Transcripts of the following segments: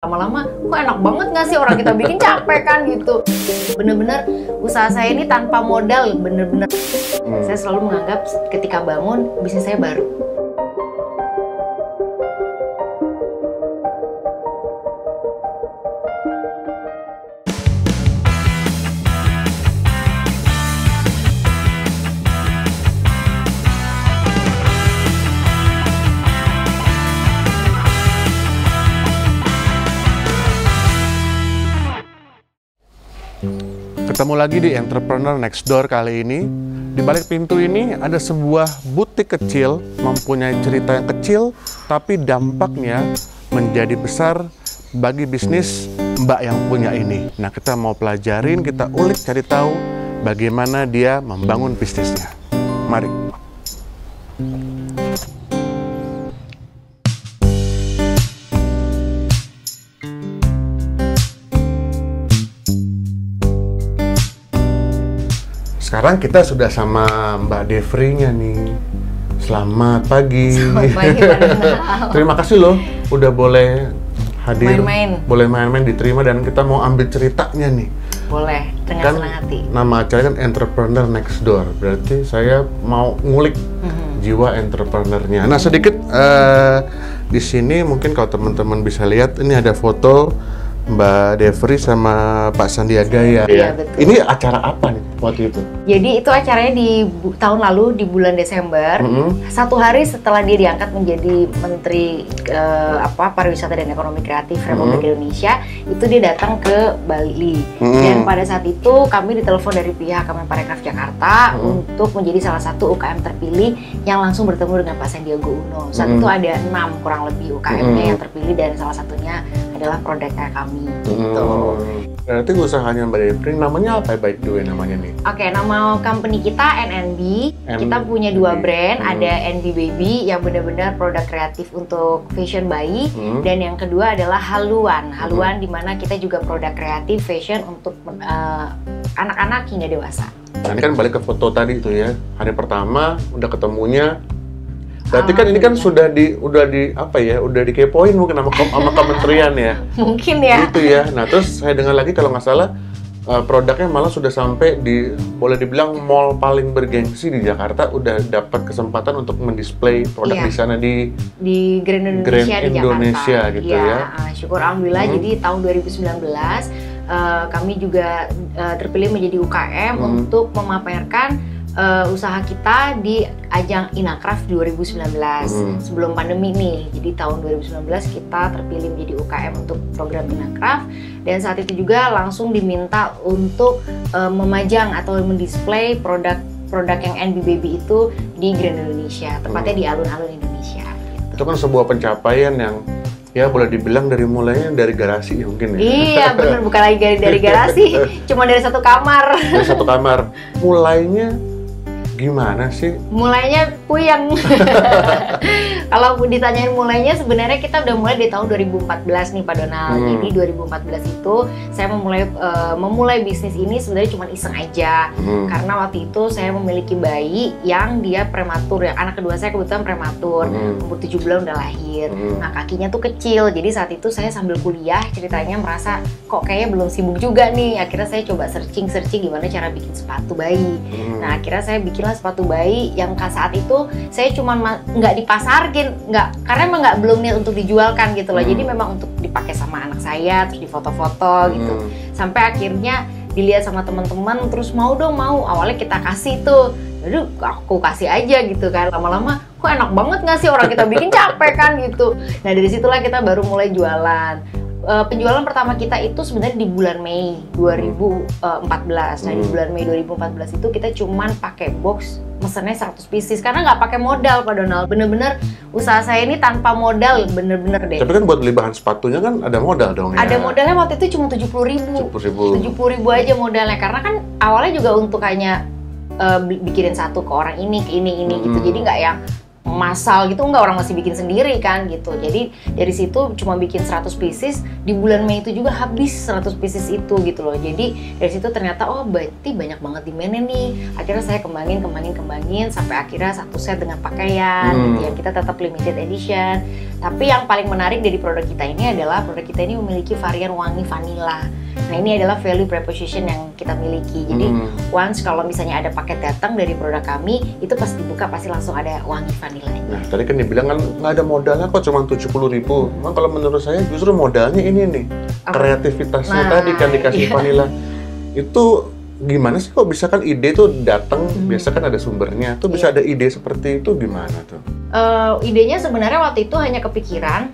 Lama-lama kok enak banget nggak sih, orang kita bikin capek kan gitu. Bener-bener usaha saya ini tanpa modal, bener-bener. Saya selalu menganggap ketika bangun bisnis saya baru. Ketemu lagi di Entrepreneur Next Door kali ini. Di balik pintu ini ada sebuah butik kecil, mempunyai cerita yang kecil, tapi dampaknya menjadi besar bagi bisnis Mbak yang punya ini. Nah, kita mau pelajarin, kita ulik, cari tahu bagaimana dia membangun bisnisnya. Mari. Sekarang kita sudah sama Mbak Devri-nya nih. Selamat pagi. Selamat pagi, Pak. Terima kasih loh udah boleh hadir. Main-main. Boleh main-main, diterima, dan kita mau ambil ceritanya nih. Boleh, dengan Kan senang hati. nama acaranya kan Entrepreneur Next Door. Berarti saya mau ngulik jiwa entrepreneurnya. Nah, sedikit di sini mungkin kalau teman-teman bisa lihat, ini ada foto Mbak Devri sama Pak Sandiaga ya. Iya, betul. Ini acara apa nih waktu itu? Jadi itu acaranya di tahun lalu di bulan Desember. Satu hari setelah dia diangkat menjadi Menteri Pariwisata dan Ekonomi Kreatif Republik Indonesia, itu dia datang ke Bali. Dan pada saat itu kami ditelepon dari pihak Kemenparekraf Jakarta untuk menjadi salah satu UKM terpilih yang langsung bertemu dengan Pak Sandiaga Uno. Saat itu ada 6 kurang lebih UKM-nya yang terpilih, dan salah satunya adalah produknya kami gitu. Berarti usahanya Mbak Devri namanya apa by the way namanya nih? Oke, nama company kita NNB. Kita punya 2 brand, ada NB Baby yang benar-benar produk kreatif untuk fashion bayi, dan yang kedua adalah Haluan. Haluan di mana kita juga produk kreatif fashion untuk anak-anak hingga dewasa. Nah, ini kan balik ke foto tadi itu ya. Hari pertama udah ketemunya. Berarti kan ini kan udah dikepoin mungkin sama kementerian ya. Mungkin ya. Gitu ya. Nah, terus saya dengar lagi kalau nggak salah produknya malah sudah sampai di, boleh dibilang, mall paling bergengsi di Jakarta, udah dapat kesempatan untuk mendisplay produk di sana di Grand Grand Indonesia Jakarta. Gitu ya. Syukur alhamdulillah. Jadi tahun 2019 kami juga terpilih menjadi UKM untuk memamerkan usaha kita di ajang Inacraft 2019 sebelum pandemi nih. Jadi tahun 2019 kita terpilih menjadi UKM untuk program Inacraft, dan saat itu juga langsung diminta untuk memajang atau mendisplay produk yang NB Baby itu di Grand Indonesia, tepatnya di alun-alun Indonesia gitu. Itu kan sebuah pencapaian yang ya boleh dibilang dari mulainya dari garasi ya mungkin ya. Iya bener, bukan lagi dari garasi, cuma dari satu kamar. Dari satu kamar. Mulainya gimana sih? Mulainya puyeng. Kalau ditanyain mulainya, sebenarnya kita udah mulai di tahun 2014 nih Pak Donald. Jadi 2014 itu saya memulai bisnis ini sebenarnya cuma iseng aja. Karena waktu itu saya memiliki bayi yang dia prematur, ya anak kedua saya kebetulan prematur, umur 7 bulan udah lahir. Nah, kakinya tuh kecil. Jadi saat itu saya sambil kuliah ceritanya merasa kok kayaknya belum sibuk juga nih. Akhirnya saya coba searching gimana cara bikin sepatu bayi. Nah, akhirnya saya bikinlah sepatu bayi yang saat itu saya cuma nggak dipasarkan, karena emang belum niat untuk dijualkan gitu loh. Jadi memang untuk dipakai sama anak saya, terus difoto-foto gitu. Sampai akhirnya dilihat sama teman-teman, terus mau. Awalnya kita kasih tuh, aduh aku kasih aja gitu kan. Lama-lama kok enak banget nggak sih, orang kita bikin capek kan gitu. Nah, dari situlah kita baru mulai jualan. Penjualan pertama kita itu sebenarnya di bulan Mei 2014. Nah, di bulan Mei 2014 itu kita cuman pakai box, mesennya 100 pieces karena nggak pakai modal Pak Donald. Bener-bener usaha saya ini tanpa modal, bener-bener deh. Tapi kan buat beli bahan sepatunya kan ada modal dong ya? Ada modalnya waktu itu cuma 70.000. 70.000 aja modalnya, karena kan awalnya juga untuk hanya bikinin satu ke orang ini, ke ini gitu. Jadi nggak yang massal gitu, enggak, orang masih bikin sendiri kan gitu. Jadi dari situ cuma bikin 100 pieces, di bulan Mei itu juga habis 100 pieces itu gitu loh. Jadi dari situ ternyata oh berarti banyak banget demand-nya nih. Akhirnya saya kembangin sampai akhirnya satu set dengan pakaian gitu ya. Kita tetap limited edition. Tapi yang paling menarik dari produk kita ini adalah produk kita ini memiliki varian wangi vanilla. Nah ini adalah value proposition yang kita miliki. Jadi once kalau misalnya ada paket datang dari produk kami, itu pas dibuka pasti langsung ada wangi vanillanya. Nah tadi kan dibilang kan nggak ada modalnya kok, cuma 70.000. Nah, kalau menurut saya justru modalnya ini nih, kreativitasnya tadi kan dikasih vanilla. Itu gimana sih kok bisa kan ide tuh datang, biasa kan ada sumbernya, tuh bisa ada ide seperti itu gimana tuh? Idenya sebenarnya waktu itu hanya kepikiran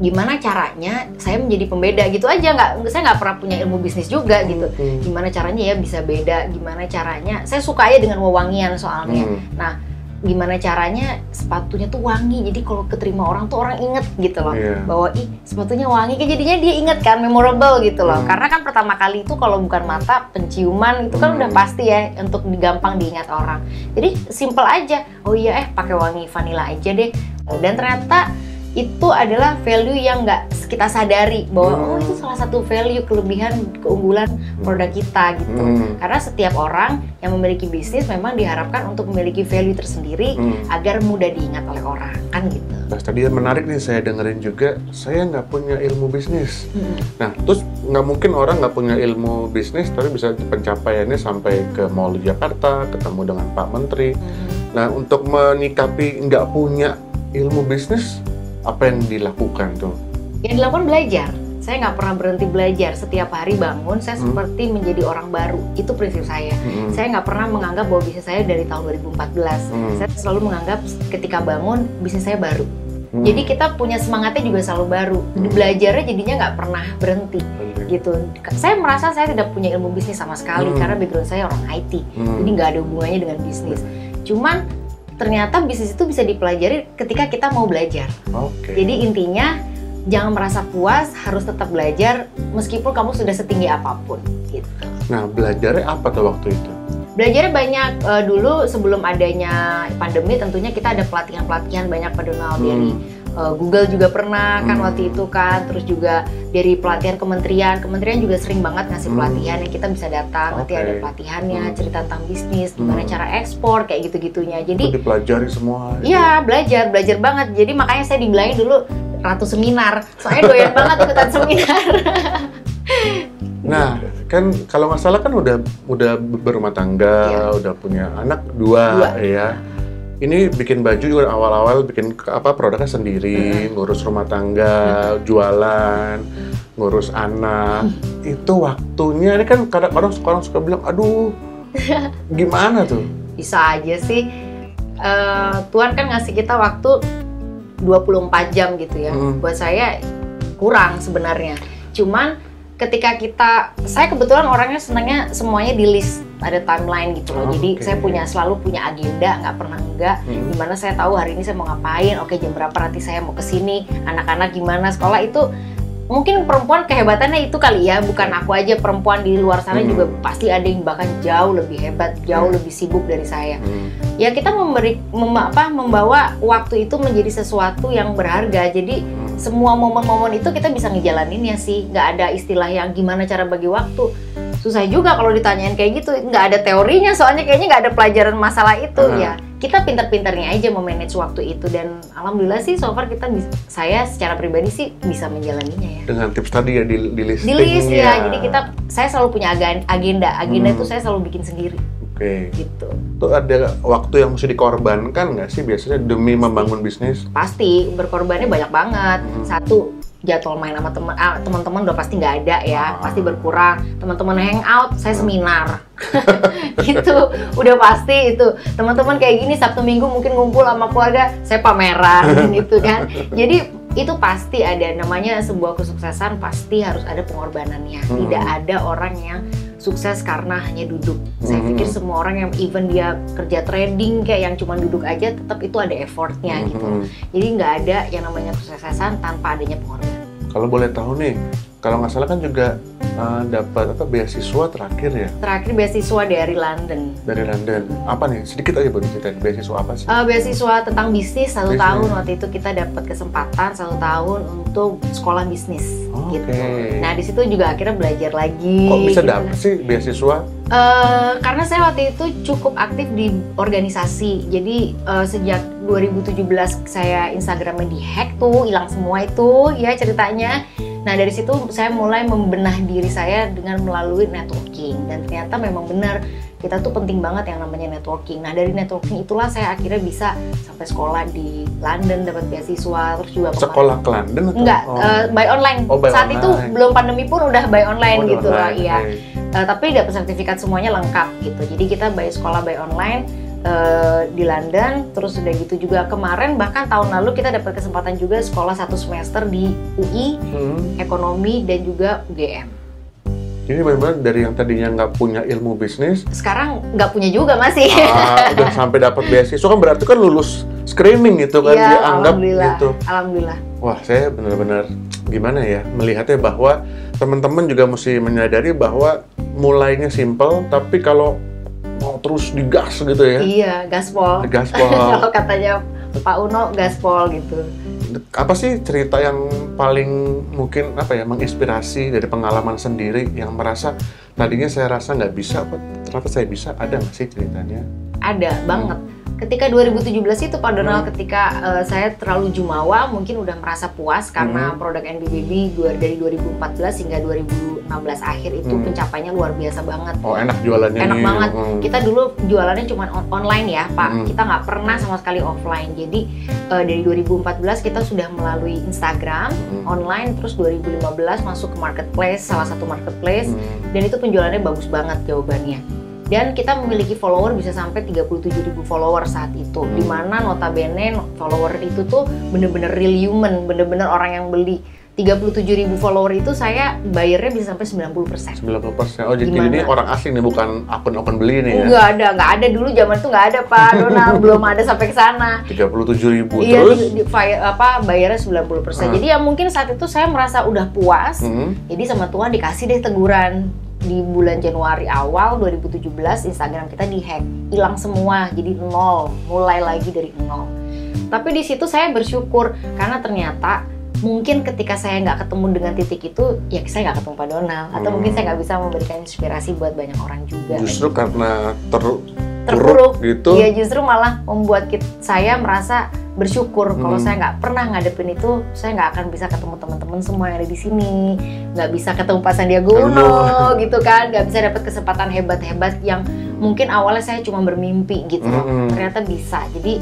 gimana caranya saya menjadi pembeda gitu aja, saya nggak pernah punya ilmu bisnis juga gitu. Gimana caranya ya bisa beda, gimana caranya, saya suka aja dengan wewangian soalnya. Nah, gimana caranya sepatunya tuh wangi, jadi kalau keterima orang tuh orang inget gitu loh, bahwa ih sepatunya wangi, kan jadinya dia inget kan, memorable gitu loh. Karena kan pertama kali itu kalau bukan mata, penciuman itu kan udah pasti ya untuk gampang diingat orang. Jadi simple aja, oh iya pakai wangi vanilla aja deh. Dan ternyata itu adalah value yang nggak kita sadari bahwa oh itu salah satu value, kelebihan, keunggulan produk kita gitu. Karena setiap orang yang memiliki bisnis memang diharapkan untuk memiliki value tersendiri agar mudah diingat oleh orang kan gitu. Nah tadi yang menarik nih saya dengerin juga, saya nggak punya ilmu bisnis. Nah terus nggak mungkin orang nggak punya ilmu bisnis tapi bisa pencapaiannya sampai ke Mall Jakarta, ketemu dengan Pak Menteri. Nah untuk menyikapi nggak punya ilmu bisnis, apa yang dilakukan tuh? Yang dilakukan belajar. Saya nggak pernah berhenti belajar. Setiap hari bangun, saya seperti menjadi orang baru. Itu prinsip saya. Saya nggak pernah menganggap bahwa bisnis saya dari tahun 2014. Saya selalu menganggap ketika bangun, bisnis saya baru. Jadi kita punya semangatnya juga selalu baru. Belajarnya jadinya nggak pernah berhenti. Gitu. Saya merasa saya tidak punya ilmu bisnis sama sekali karena background saya orang IT. Jadi nggak ada hubungannya dengan bisnis. Cuman ternyata bisnis itu bisa dipelajari ketika kita mau belajar. Jadi intinya jangan merasa puas, harus tetap belajar meskipun kamu sudah setinggi apapun gitu. Nah belajarnya apa tuh waktu itu? Belajarnya banyak. Dulu sebelum adanya pandemi tentunya kita ada pelatihan-pelatihan banyak Pak Donald, dari Google juga pernah kan waktu itu kan, terus juga dari pelatihan kementerian juga sering banget ngasih pelatihan yang kita bisa datang, nanti ada pelatihannya, cerita tentang bisnis, gimana cara ekspor, kayak gitu-gitunya. Jadi itu dipelajari semua? Iya, belajar banget. Jadi makanya saya dibilangin dulu Ratu Seminar, soalnya doyan banget ikutan seminar. Nah, kan kalau nggak salah kan udah berumah tangga, udah punya anak dua. Ya. Ini bikin baju juga awal-awal bikin produknya sendiri, ngurus rumah tangga, jualan, ngurus anak. Itu waktunya, ini kan kadang-kadang orang suka bilang, aduh, gimana tuh? Bisa aja sih. Tuhan kan ngasih kita waktu 24 jam gitu ya. Buat saya kurang sebenarnya. Cuman ketika saya kebetulan orangnya senangnya semuanya di list, ada timeline gitu loh. Jadi saya selalu punya agenda, nggak pernah enggak. Dimana saya tahu hari ini saya mau ngapain, oke jam berapa nanti saya mau kesini, anak-anak gimana sekolah. Itu mungkin perempuan kehebatannya itu kali ya, bukan aku aja, perempuan di luar sana juga pasti ada yang bahkan jauh lebih hebat, jauh lebih sibuk dari saya. Ya kita membawa waktu itu menjadi sesuatu yang berharga. Jadi semua momen-momen itu kita bisa ngejalaninnya sih, nggak ada istilah yang gimana cara bagi waktu. Susah juga kalau ditanyain kayak gitu, nggak ada teorinya, soalnya kayaknya nggak ada pelajaran masalah itu. Ya kita pintar-pintarnya aja memanage waktu itu, dan alhamdulillah sih so far saya secara pribadi sih bisa menjalaninya ya. Dengan tips tadi ya di list. Di list ya, jadi saya selalu punya agenda itu saya selalu bikin sendiri. Gitu. Tuh ada waktu yang mesti dikorbankan nggak sih biasanya demi membangun bisnis? Pasti, berkorbannya banyak banget. Satu, jadwal main sama teman-teman udah pasti nggak ada ya, pasti berkurang. Teman-teman hangout, saya seminar. Gitu, udah pasti itu. Teman-teman kayak gini Sabtu Minggu mungkin ngumpul sama keluarga, saya pameran gitu kan. Jadi itu pasti ada, namanya sebuah kesuksesan pasti harus ada pengorbanannya. Tidak ada orang yang sukses karena hanya duduk. Saya pikir semua orang yang even dia kerja trading kayak yang cuma duduk aja, tetap itu ada effortnya gitu. Jadi nggak ada yang namanya kesuksesan tanpa adanya pengorbanan. Kalau boleh tahu nih, kalau nggak salah kan juga dapat apa beasiswa terakhir ya? Terakhir beasiswa dari London. Dari London. Apa nih? Sedikit aja boleh ceritain beasiswa apa sih? Beasiswa tentang bisnis 1 Bisnis. tahun. Waktu itu kita dapat kesempatan 1 tahun untuk sekolah bisnis. Gitu. Nah di situ juga akhirnya belajar lagi. Kok bisa gitu. dapet sih beasiswa? Karena saya waktu itu cukup aktif di organisasi. Jadi sejak 2017 saya Instagramnya dihack tuh, hilang semua itu ya ceritanya. Nah dari situ saya mulai membenah diri saya dengan melalui networking, dan ternyata memang benar kita tuh penting banget yang namanya networking. Nah dari networking itulah saya akhirnya bisa sampai sekolah di London, dapat beasiswa, terus juga Sekolah ke London atau? enggak, by online. By Saat online. itu belum pandemi pun udah by online gitu loh, online, iya. okay. Tapi dapat sertifikat semuanya lengkap gitu. Jadi kita sekolah by online di London, terus udah gitu juga kemarin bahkan tahun lalu kita dapat kesempatan juga sekolah 1 semester di UI, ekonomi dan juga UGM. Jadi benar-benar dari yang tadinya nggak punya ilmu bisnis, Sekarang nggak punya juga masih. udah sampai dapat beasiswa kan berarti kan lulus screening gitu kan, Iya, dianggap alhamdulillah. gitu. Alhamdulillah. Wah, saya benar-benar gimana ya melihatnya bahwa teman-teman juga mesti menyadari bahwa mulainya simple, tapi kalau mau terus digas gitu ya. Iya, gaspol. Gaspol. Kalau katanya Pak Uno, gaspol gitu. Apa sih cerita yang paling mungkin apa ya menginspirasi dari pengalaman sendiri yang merasa tadinya saya rasa nggak bisa, kok ternyata saya bisa, ada nggak sih ceritanya? Ada banget. Ketika 2017 itu Pak Donald, ketika saya terlalu jumawa, mungkin udah merasa puas karena produk NB Baby dari 2014 hingga 2016 akhir itu pencapaiannya luar biasa banget. Oh, enak jualannya Enak nih. banget. Kita dulu jualannya cuma online ya Pak, kita nggak pernah sama sekali offline. Jadi dari 2014 kita sudah melalui Instagram online, terus 2015 masuk ke marketplace, salah satu marketplace, dan itu penjualannya bagus banget jawabannya. Dan kita memiliki follower bisa sampai 37.000 follower saat itu, dimana notabene follower itu tuh bener-bener real human, bener-bener orang yang beli. 37.000 follower itu saya bayarnya bisa sampai 90%. 90%. Oh, jadi Gimana? ini orang asing nih, bukan akun-akun beli nih ya? Nggak ada dulu, zaman itu nggak ada Pak Donald, belum ada sampai ke sana. 37.000 Iya, terus? bayarnya 90%. Jadi ya mungkin saat itu saya merasa udah puas, jadi sama Tuhan dikasih deh teguran. Di bulan Januari awal 2017 Instagram kita dihack, hilang semua, jadi 0, mulai lagi dari 0. Tapi di situ saya bersyukur karena ternyata mungkin ketika saya nggak ketemu dengan titik itu, ya saya nggak ketemu Pak Donald, atau mungkin saya nggak bisa memberikan inspirasi buat banyak orang juga. Justru karena terpuruk gitu. Ya justru malah membuat saya merasa bersyukur kalau saya nggak pernah ngadepin itu, saya nggak akan bisa ketemu teman-teman semua yang ada di sini, nggak bisa ketemu Pak Sandiaga Uno gitu kan, nggak bisa dapat kesempatan hebat-hebat yang mungkin awalnya saya cuma bermimpi gitu loh, ternyata bisa. Jadi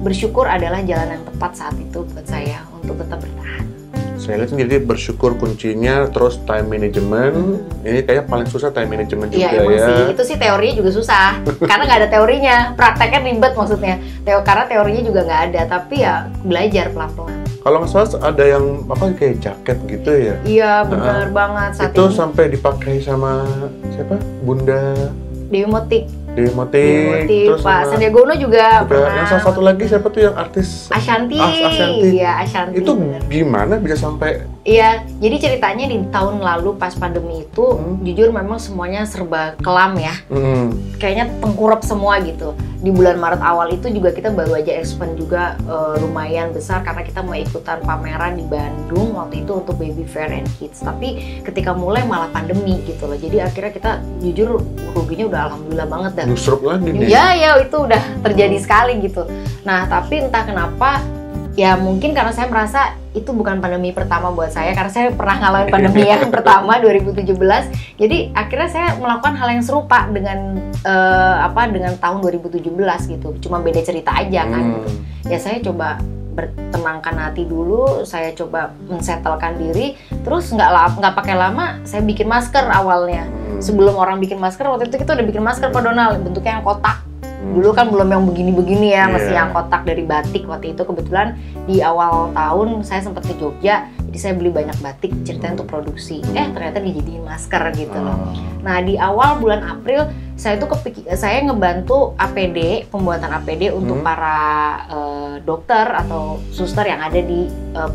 bersyukur adalah jalan yang tepat saat itu buat saya untuk tetap bertahan. Saya lihat jadi bersyukur kuncinya, terus time management. Ini kayak paling susah time management juga Iya, emang ya. sih. Itu sih teorinya juga susah, karena nggak ada teorinya. Prakteknya ribet maksudnya. Karena teorinya juga nggak ada, tapi ya belajar pelan-pelan. Kalau nggak salah ada yang apa kayak jaket gitu ya? Iya, benar banget saat itu ini. sampai dipakai sama siapa? Bunda Dewi Motik. Dewi Motik, terus Pak sama- Sandiaga Uno juga pernah. yang salah satu lagi siapa tuh yang artis Ashanti. Ashanti. Iya, Ashanti. Itu bener. gimana bisa sampai Iya, jadi ceritanya di tahun lalu pas pandemi itu, jujur memang semuanya serba kelam ya. Kayaknya tengkurap semua gitu. Di bulan Maret awal itu juga kita baru aja expand juga lumayan besar karena kita mau ikutan pameran di Bandung waktu itu untuk baby fair and kids. Tapi ketika mulai malah pandemi gitu loh. Jadi akhirnya kita jujur ruginya udah alhamdulillah banget dah. nyusruk lagi nih? Ya itu udah terjadi sekali gitu. Nah tapi entah kenapa, ya mungkin karena saya merasa itu bukan pandemi pertama buat saya, karena saya pernah ngalamin pandemi yang pertama 2017. Jadi akhirnya saya melakukan hal yang serupa dengan dengan tahun 2017 gitu. Cuma beda cerita aja kan gitu. Ya saya coba bertenangkan hati dulu, saya coba mensetelkan diri, terus nggak pakai lama saya bikin masker awalnya. Sebelum orang bikin masker, waktu itu kita udah bikin masker Pak Donald, bentuknya yang kotak. Dulu kan belum yang begini-begini ya, masih yang kotak dari batik waktu itu. Kebetulan di awal tahun saya sempat ke Jogja, jadi Jadi saya beli banyak batik ceritanya untuk produksi. Ternyata dijadiin masker gitu loh. Nah di awal bulan April saya tuh saya ngebantu APD, pembuatan APD untuk para dokter atau suster yang ada di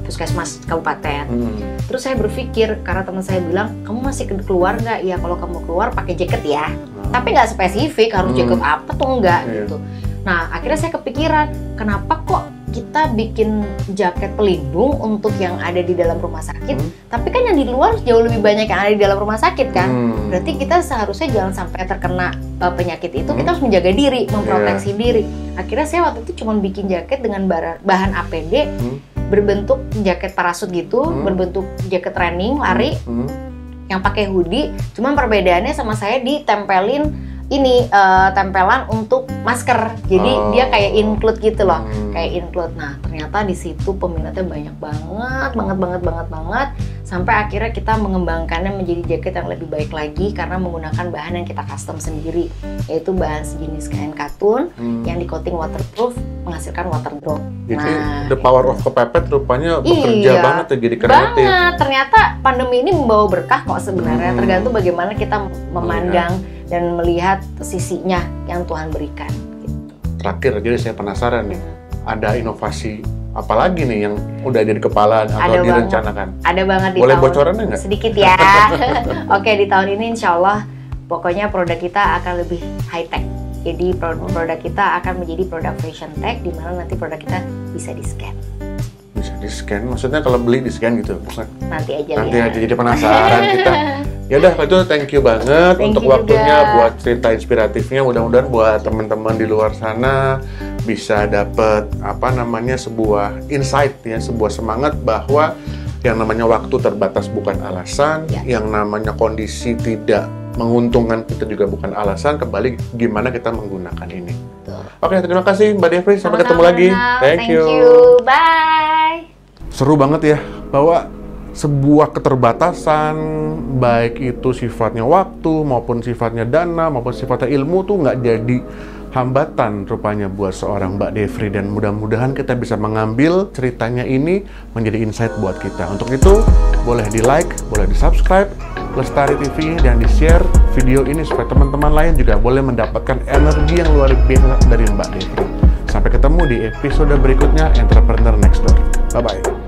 puskesmas kabupaten. Terus saya berpikir, karena teman saya bilang, kamu masih keluar nggak? Ya kalau kamu keluar pakai jaket ya. Tapi nggak spesifik harus jaket apa tuh enggak gitu. Nah akhirnya saya kepikiran, kenapa kok kita bikin jaket pelindung untuk yang ada di dalam rumah sakit, tapi kan yang di luar jauh lebih banyak yang ada di dalam rumah sakit kan. Berarti kita seharusnya jangan sampai terkena penyakit itu, kita harus menjaga diri, memproteksi diri. Akhirnya saya waktu itu cuma bikin jaket dengan bahan APD, berbentuk jaket parasut gitu, berbentuk jaket training, lari, yang pakai hoodie. Cuman perbedaannya sama saya ditempelin ini tempelan untuk masker, jadi dia kayak include gitu loh, kayak include. Nah ternyata di situ peminatnya banyak banget, sampai akhirnya kita mengembangkannya menjadi jaket yang lebih baik lagi karena menggunakan bahan yang kita custom sendiri, yaitu bahan sejenis kain katun yang di-coating waterproof, menghasilkan water drop. Jadi the power of kepepet rupanya bekerja banget ya, jadi kreatif. Banget, ternyata pandemi ini membawa berkah kok sebenarnya, tergantung bagaimana kita memandang dan melihat sisinya yang Tuhan berikan. Gitu. Terakhir, jadi saya penasaran nih, ada inovasi apa lagi nih yang udah ada di kepala atau direncanakan? Ada banget di Boleh tahun. bocorannya nggak? Sedikit ya. Oke, di tahun ini insya Allah pokoknya produk kita akan lebih high tech. Jadi produk kita akan menjadi produk fashion tech, di mana nanti produk kita bisa di-scan. Bisa di-scan? Maksudnya kalau beli di-scan gitu? Bukan? Nanti aja jadi penasaran kita. Ya udah, itu thank you banget untuk waktunya, buat cerita inspiratifnya. Mudah-mudahan buat teman-teman di luar sana bisa dapat sebuah insight ya, sebuah semangat bahwa yang namanya waktu terbatas bukan alasan, yang namanya kondisi tidak menguntungkan kita juga bukan alasan. Kembali gimana kita menggunakan ini. Oke, terima kasih Mbak Devri, sampai ketemu lagi. Thank you. Bye. Seru banget ya bahwa sebuah keterbatasan, baik itu sifatnya waktu maupun sifatnya dana maupun sifatnya ilmu tuh nggak jadi hambatan rupanya buat seorang Mbak Devri, dan mudah-mudahan kita bisa mengambil ceritanya ini menjadi insight buat kita. Untuk itu boleh di like, boleh di subscribe Lestari TV, dan di share video ini supaya teman-teman lain juga boleh mendapatkan energi yang luar biasa dari Mbak Devri. Sampai ketemu di episode berikutnya Entrepreneur Next Door. Bye-bye.